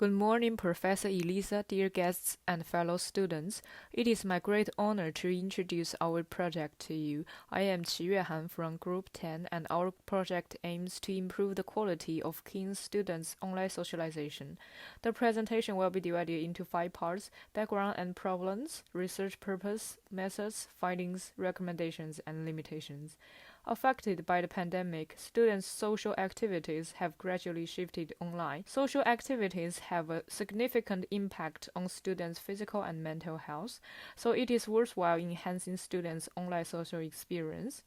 Good morning, Professor Elisa, dear guests and fellow students. It is my great honor to introduce our project to you. I am Qi Yuehan from Group 10, and our project aims to improve the quality of King's students' online socialization. The presentation will be divided into 5 parts: background and problems, research purpose, methods, findings, recommendations, and limitations. Affected by the pandemic, students' social activities have gradually shifted online. Social activities have a significant impact on students' physical and mental health, so it is worthwhile enhancing students' online social experience.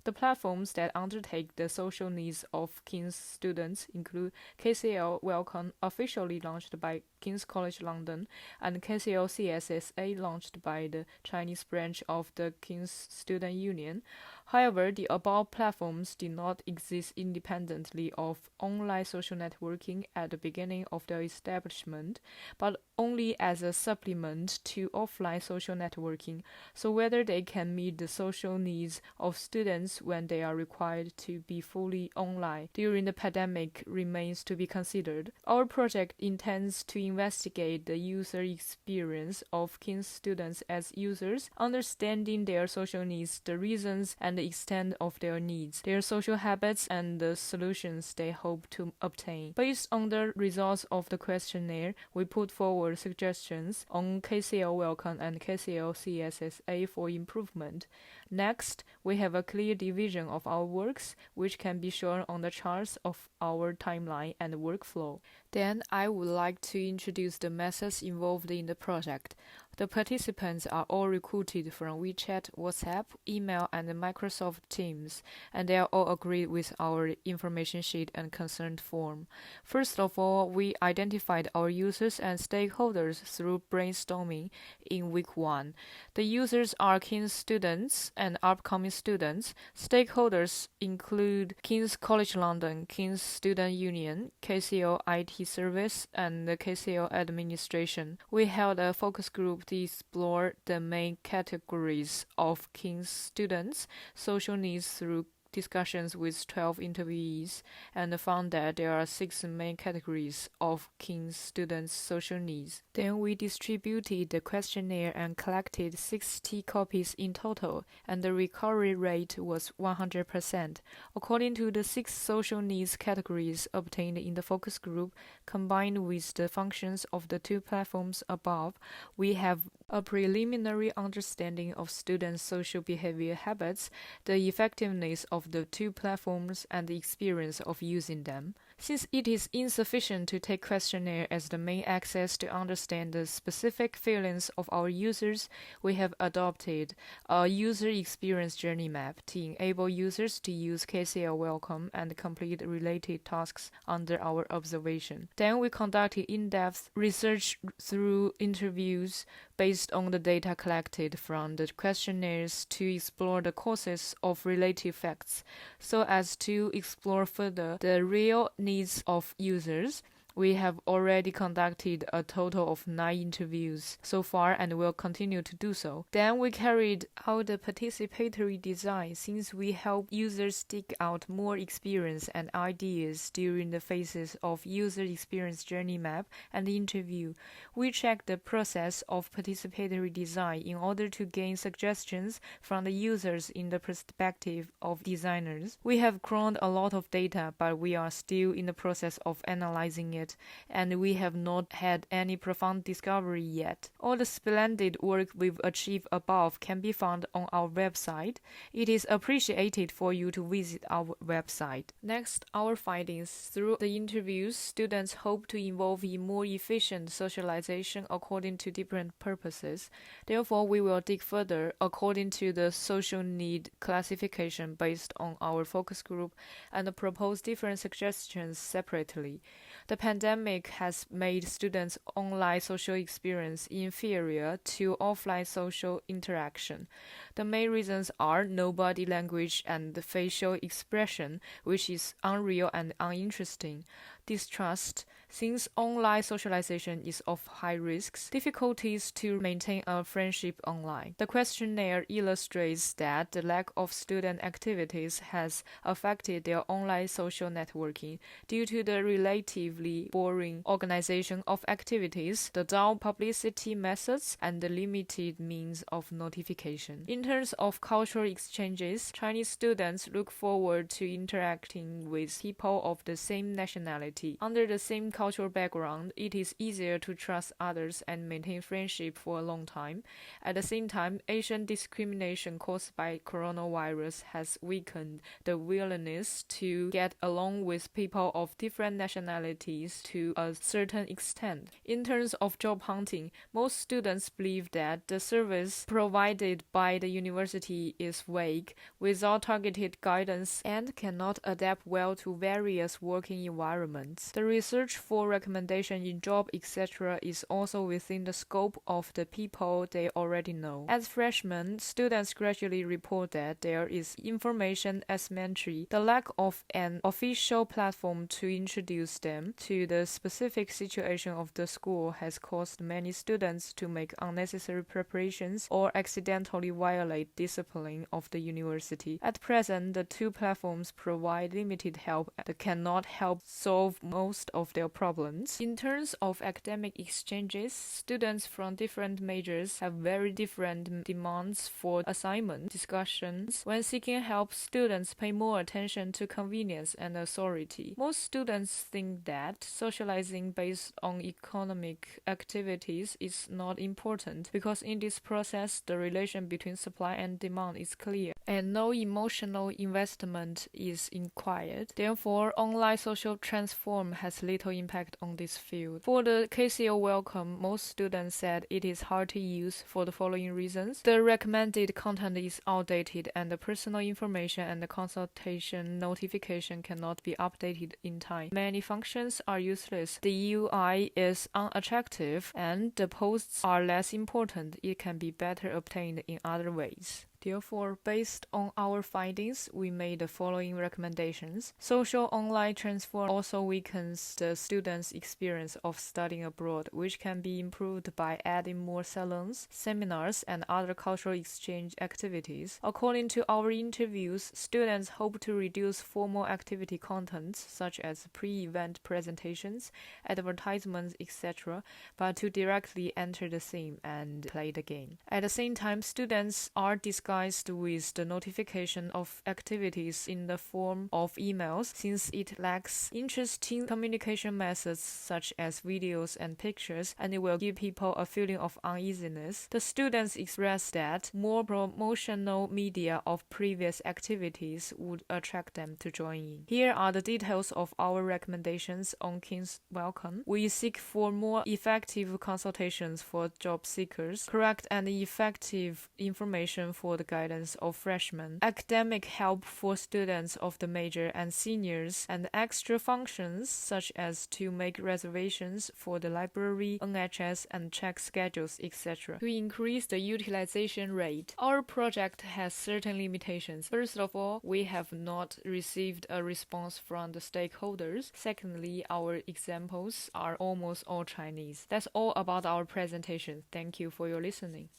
The platforms that undertake the social needs of King's students include KCL Welcome, officially launched by King's College London, and KCL CSSA, launched by the Chinese branch of the King's Student Union. However, the above platforms did not exist independently of online social networking at the beginning of their establishment, but only as a supplement to offline social networking, so whether they can meet the social needs of students when they are required to be fully online during the pandemic remains to be considered. Our project intends to investigate the user experience of King's students as users, understanding their social needs, the reasons and the extent of their needs, their social habits, and the solutions they hope to obtain. Based on the results of the questionnaire, we put forward suggestions on KCL Welcome and KCL CSSA for improvement. Next, we have a clear division of our works, which can be shown on the charts of our timeline and workflow. Then, I would like to introduce the methods involved in the project. The participants are all recruited from WeChat, WhatsApp, email, and Microsoft Teams, and they are all agreed with our information sheet and consent form. First of all, we identified our users and stakeholders through brainstorming in week 1. The users are King's students and upcoming students. Stakeholders include King's College London, King's Student Union, KCL IT Service, and the KCL Administration. We held a focus group to explore the main categories of King's students' social needs through discussions with 12 interviewees, and found that there are 6 main categories of King's students' social needs. Then we distributed the questionnaire and collected 60 copies in total, and the recovery rate was 100%. According to the 6 social needs categories obtained in the focus group, combined with the functions of the 2 platforms above, we have a preliminary understanding of students' social behavior habits, the effectiveness of the 2 platforms, and the experience of using them. Since it is insufficient to take questionnaire as the main access to understand the specific feelings of our users, we have adopted a user experience journey map to enable users to use KCL Welcome and complete related tasks under our observation. Then we conducted in-depth research through interviews based on the data collected from the questionnaires to explore the causes of related facts, so as to explore further the real needs of users. We have already conducted a total of 9 interviews so far and will continue to do so. Then we carried out the participatory design, since we help users dig out more experience and ideas during the phases of user experience journey map and interview. We checked the process of participatory design in order to gain suggestions from the users in the perspective of designers. We have crawled a lot of data, but we are still in the process of analyzing it, and we have not had any profound discovery yet. All the splendid work we've achieved above can be found on our website. It is appreciated for you to visit our website. Next, our findings. Through the interviews, students hope to involve in more efficient socialization according to different purposes. Therefore, we will dig further according to the social need classification based on our focus group and propose different suggestions separately. The pandemic has made students' online social experience inferior to offline social interaction. The main reasons are no body language and facial expression, which is unreal and uninteresting, distrust, Since online socialization is of high risks, difficulties to maintain a friendship online. The questionnaire illustrates that the lack of student activities has affected their online social networking due to the relatively boring organization of activities, the dull publicity methods, and the limited means of notification. In terms of cultural exchanges, Chinese students look forward to interacting with people of the same nationality. Under the same cultural background, it is easier to trust others and maintain friendship for a long time. At the same time, Asian discrimination caused by coronavirus has weakened the willingness to get along with people of different nationalities to a certain extent. In terms of job hunting, most students believe that the service provided by the university is vague, without targeted guidance, and cannot adapt well to various working environments. The research for recommendation in job etc. is also within the scope of the people they already know. As freshmen, students gradually report that there is information asymmetry. The lack of an official platform to introduce them to the specific situation of the school has caused many students to make unnecessary preparations or accidentally violate discipline of the university. At present, the two platforms provide limited help and cannot help solve most of their problems. In terms of academic exchanges, students from different majors have very different demands for assignment discussions. When seeking help, students pay more attention to convenience and authority. Most students think that socializing based on economic activities is not important because in this process the relation between supply and demand is clear and no emotional investment is required. Therefore, online social transform has little impact on this field. For the KCO welcome, most students said it is hard to use for the following reasons. The recommended content is outdated and the personal information and the consultation notification cannot be updated in time. Many functions are useless. The UI is unattractive and the posts are less important. It can be better obtained in other ways. Therefore, based on our findings, we made the following recommendations. Social online transfer also weakens the students' experience of studying abroad, which can be improved by adding more salons, seminars, and other cultural exchange activities. According to our interviews, students hope to reduce formal activity contents, such as pre-event presentations, advertisements, etc., but to directly enter the scene and play the game. At the same time, students are discussing with the notification of activities in the form of emails, since it lacks interesting communication methods such as videos and pictures, and it will give people a feeling of uneasiness. The students express that more promotional media of previous activities would attract them to join in. Here are the details of our recommendations on King's Welcome. We seek for more effective consultations for job seekers, correct and effective information for the guidance of freshmen, academic help for students of the major and seniors, and extra functions such as to make reservations for the library, NHS, and check schedules, etc. to increase the utilization rate. Our project has certain limitations. First of all, we have not received a response from the stakeholders. Secondly, our examples are almost all Chinese. That's all about our presentation. Thank you for your listening.